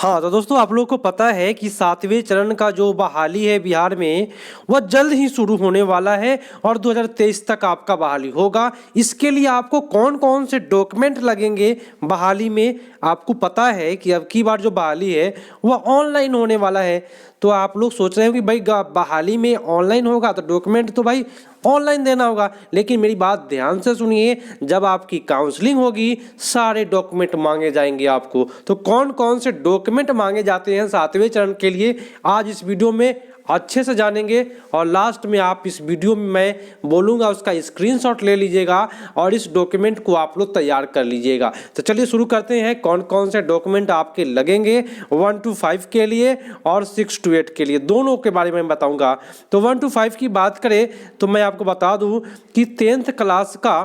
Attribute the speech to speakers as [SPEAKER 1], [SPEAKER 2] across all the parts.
[SPEAKER 1] हाँ तो दोस्तों आप लोगों को पता है कि 7वें चरण का जो बहाली है बिहार में वह जल्द ही शुरू होने वाला है और 2023 तक आपका बहाली होगा। इसके लिए आपको कौन कौन से डॉक्यूमेंट लगेंगे बहाली में, आपको पता है कि अब की बार जो बहाली है वह ऑनलाइन होने वाला है। तो आप लोग सोच रहे हो कि भाई बहाली में ऑनलाइन होगा तो डॉक्यूमेंट तो भाई ऑनलाइन देना होगा, लेकिन मेरी बात ध्यान से सुनिए। जब आपकी काउंसलिंग होगी सारे डॉक्यूमेंट मांगे जाएंगे आपको। तो कौन कौन से डॉक्यूमेंट मांगे जाते हैं 7वें चरण के लिए आज इस वीडियो में अच्छे से जानेंगे, और लास्ट में आप इस वीडियो में मैं बोलूँगा उसका स्क्रीनशॉट ले लीजिएगा और इस डॉक्यूमेंट को आप लोग तैयार कर लीजिएगा। तो चलिए शुरू करते हैं। कौन कौन से डॉक्यूमेंट आपके लगेंगे 1 to 5 के लिए और 6 to 8 के लिए, दोनों के बारे में बताऊंगा। तो 1 to 5 की बात करें तो मैं आपको बता दूं कि 10th क्लास का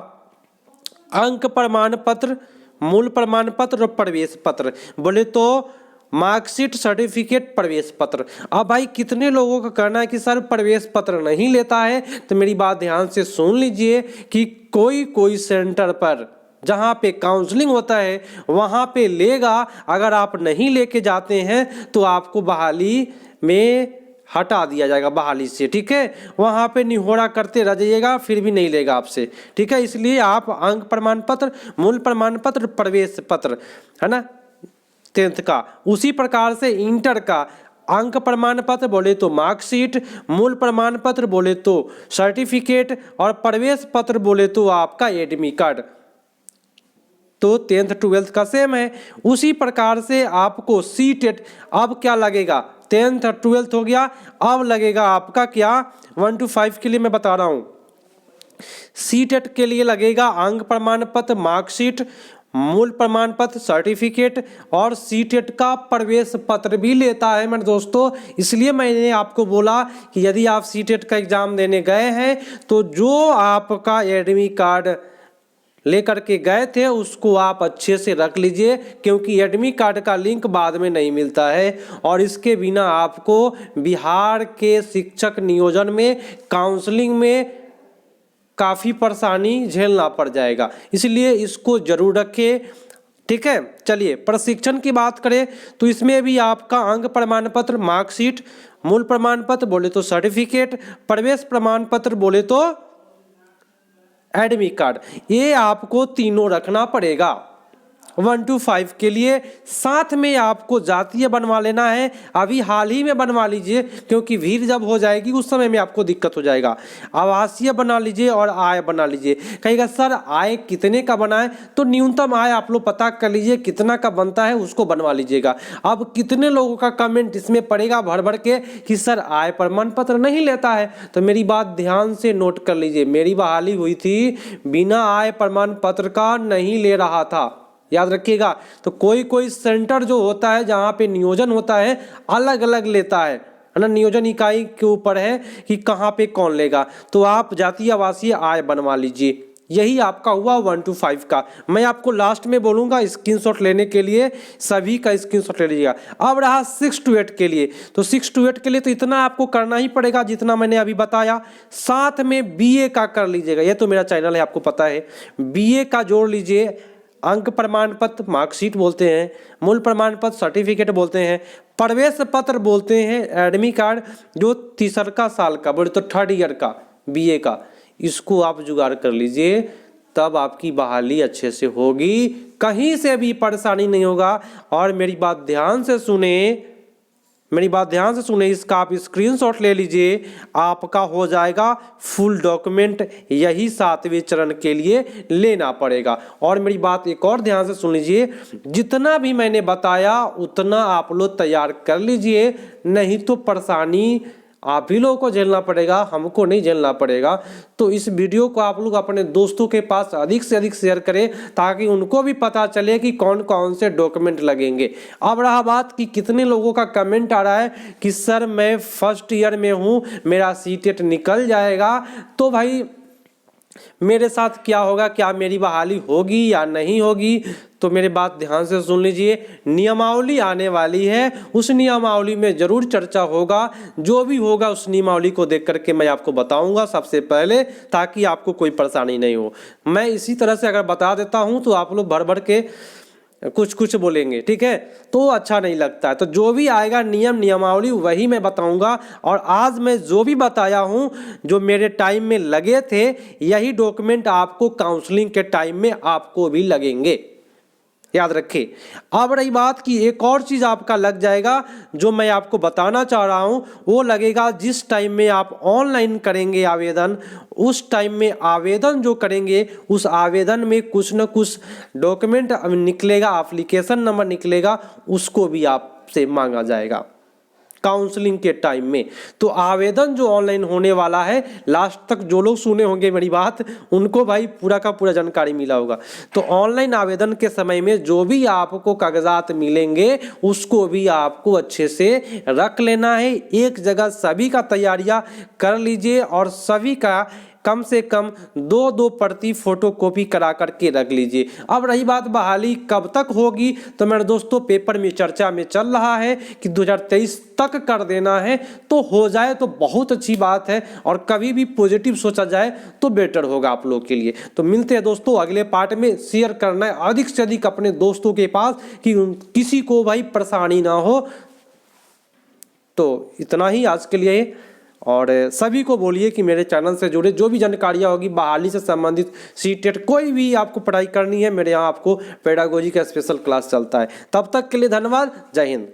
[SPEAKER 1] अंक प्रमाण पत्र, मूल प्रमाण पत्र और प्रवेश पत्र, बोले तो मार्कशीट, सर्टिफिकेट, प्रवेश पत्र। अब भाई कितने लोगों का कहना है कि सर प्रवेश पत्र नहीं लेता है, तो मेरी बात ध्यान से सुन लीजिए कि कोई कोई सेंटर पर जहाँ पे काउंसलिंग होता है वहाँ पे लेगा। अगर आप नहीं लेके जाते हैं तो आपको बहाली में हटा दिया जाएगा बहाली से, ठीक है। वहाँ पे निहोरा करते रह जाइएगा फिर भी नहीं लेगा आपसे, ठीक है। इसलिए आप अंक प्रमाण पत्र, मूल प्रमाण पत्र, प्रवेश पत्र, है ना, 10th का। उसी प्रकार से इंटर का अंक प्रमाण पत्र बोले तो मार्कशीट, मूल प्रमाण पत्र बोले तो सर्टिफिकेट और प्रवेश पत्र बोले तो आपका एडमिट कार्ड। तो 10th 12th का सेम है। उसी प्रकार से आपको सीटेट अब क्या लगेगा, 10th और 12th हो गया, अब लगेगा आपका क्या 1 to 5 के लिए मैं बता रहा हूं। सीटेट के लिए लगेगा अंक प्रमाण पत्र, मार्कशीट, मूल प्रमाण पत्र, सर्टिफिकेट और सीटेट का प्रवेश पत्र भी लेता है मेरे दोस्तों। इसलिए मैंने आपको बोला कि यदि आप सीटेट का एग्जाम देने गए हैं तो जो आपका एडमिट कार्ड लेकर के गए थे उसको आप अच्छे से रख लीजिए, क्योंकि एडमिट कार्ड का लिंक बाद में नहीं मिलता है और इसके बिना आपको बिहार के शिक्षक नियोजन में काउंसलिंग में काफ़ी परेशानी झेलना पड़ जाएगा। इसलिए इसको जरूर रखें, ठीक है। चलिए प्रशिक्षण की बात करें तो इसमें भी आपका अंक प्रमाण पत्र, मार्कशीट, मूल प्रमाण पत्र बोले तो सर्टिफिकेट, प्रवेश प्रमाण पत्र बोले तो एडमिट कार्ड, ये आपको तीनों रखना पड़ेगा 1 to 5 के लिए। साथ में आपको जातीय बनवा लेना है, अभी हाल ही में बनवा लीजिए क्योंकि भीड़ जब हो जाएगी उस समय में आपको दिक्कत हो जाएगा। आवासीय बना लीजिए और आय बना लीजिए। कहेगा सर आय कितने का बनाए, तो न्यूनतम आय आप लोग पता कर लीजिए कितना का बनता है उसको बनवा लीजिएगा। अब कितने लोगों का कमेंट इसमें पड़ेगा भर भर के कि सर आय प्रमाण पत्र नहीं लेता है, तो मेरी बात ध्यान से नोट कर लीजिए। मेरी बहाली हुई थी बिना आय प्रमाण पत्र का नहीं ले रहा था, याद रखिएगा। तो कोई कोई सेंटर जो होता है जहाँ पे नियोजन होता है अलग अलग लेता है ना, नियोजन इकाई के ऊपर है कि कहाँ पे कौन लेगा। तो आप जातीय आवासीय आय बनवा लीजिए, यही आपका हुआ 1 to 5 का। मैं आपको लास्ट में बोलूँगा स्क्रीनशॉट लेने के लिए, सभी का स्क्रीनशॉट ले लीजिएगा। अब रहा 6 to 8 के लिए, तो 6 to 8 के लिए तो इतना आपको करना ही पड़ेगा जितना मैंने अभी बताया। साथ में बीए का कर लीजिएगा, ये तो मेरा चैनल है आपको पता है। बीए का जोड़ लीजिए, अंक प्रमाण पत्र मार्कशीट बोलते हैं, मूल प्रमाण पत्र सर्टिफिकेट बोलते हैं, प्रवेश पत्र बोलते हैं एडमिट कार्ड, जो तीसरा साल का बोले तो 3rd ईयर का बीए का, इसको आप जुगाड़ कर लीजिए, तब आपकी बहाली अच्छे से होगी, कहीं से भी परेशानी नहीं होगा। और मेरी बात ध्यान से सुने, इसका आप स्क्रीनशॉट ले लीजिए, आपका हो जाएगा फुल डॉक्यूमेंट। यही 7वें चरण के लिए लेना पड़ेगा। और मेरी बात एक और ध्यान से सुन लीजिए, जितना भी मैंने बताया उतना आप लोग तैयार कर लीजिए, नहीं तो परेशानी आप ही लोगों को झेलना पड़ेगा, हमको नहीं झेलना पड़ेगा। तो इस वीडियो को आप लोग अपने दोस्तों के पास अधिक से अधिक शेयर करें ताकि उनको भी पता चले कि कौन कौन से डॉक्यूमेंट लगेंगे। अब रहा बात कि कितने लोगों का कमेंट आ रहा है कि सर मैं 1st ईयर में हूँ, मेरा सीटेट निकल जाएगा, तो भाई मेरे साथ क्या होगा, क्या मेरी बहाली होगी या नहीं होगी। तो मेरी बात ध्यान से सुन लीजिए, नियमावली आने वाली है, उस नियमावली में जरूर चर्चा होगा। जो भी होगा उस नियमावली को देख करके मैं आपको बताऊंगा सबसे पहले, ताकि आपको कोई परेशानी नहीं हो। मैं इसी तरह से अगर बता देता हूं तो आप लोग भर भर के कुछ कुछ बोलेंगे, ठीक है, तो अच्छा नहीं लगता है। तो जो भी आएगा नियम नियमावली वही मैं बताऊंगा, और आज मैं जो भी बताया हूं जो मेरे टाइम में लगे थे यही डॉक्यूमेंट आपको काउंसलिंग के टाइम में आपको भी लगेंगे, याद रखिए। अब रही बात कि एक और चीज आपका लग जाएगा जो मैं आपको बताना चाह रहा हूं, वो लगेगा जिस टाइम में आप ऑनलाइन करेंगे आवेदन, उस टाइम में आवेदन जो करेंगे उस आवेदन में कुछ न कुछ डॉक्यूमेंट निकलेगा, एप्लीकेशन नंबर निकलेगा, उसको भी आपसे मांगा जाएगा काउंसलिंग के टाइम में। तो आवेदन जो ऑनलाइन होने वाला है, लास्ट तक जो लोग सुने होंगे मेरी बात उनको भाई पूरा का पूरा जानकारी मिला होगा। तो ऑनलाइन आवेदन के समय में जो भी आपको कागजात मिलेंगे उसको भी आपको अच्छे से रख लेना है, एक जगह सभी का तैयारियां कर लीजिए और सभी का कम से कम 2-2 प्रति फोटो कॉपी करा करके रख लीजिए। अब रही बात बहाली कब तक होगी, तो मेरे दोस्तों पेपर में चर्चा में चल रहा है कि 2023 तक कर देना है, तो हो जाए तो बहुत अच्छी बात है, और कभी भी पॉजिटिव सोचा जाए तो बेटर होगा आप लोग के लिए। तो मिलते हैं दोस्तों अगले पार्ट में। शेयर करना है अधिक से अधिक अपने दोस्तों के पास कि किसी को भाई परेशानी ना हो। तो इतना ही आज के लिए, और सभी को बोलिए कि मेरे चैनल से जुड़े जो भी जानकारियाँ होगी बहाली से संबंधित, सीटेट कोई भी आपको पढ़ाई करनी है, मेरे यहाँ आपको पेडागोजी का स्पेशल क्लास चलता है। तब तक के लिए धन्यवाद, जय हिंद।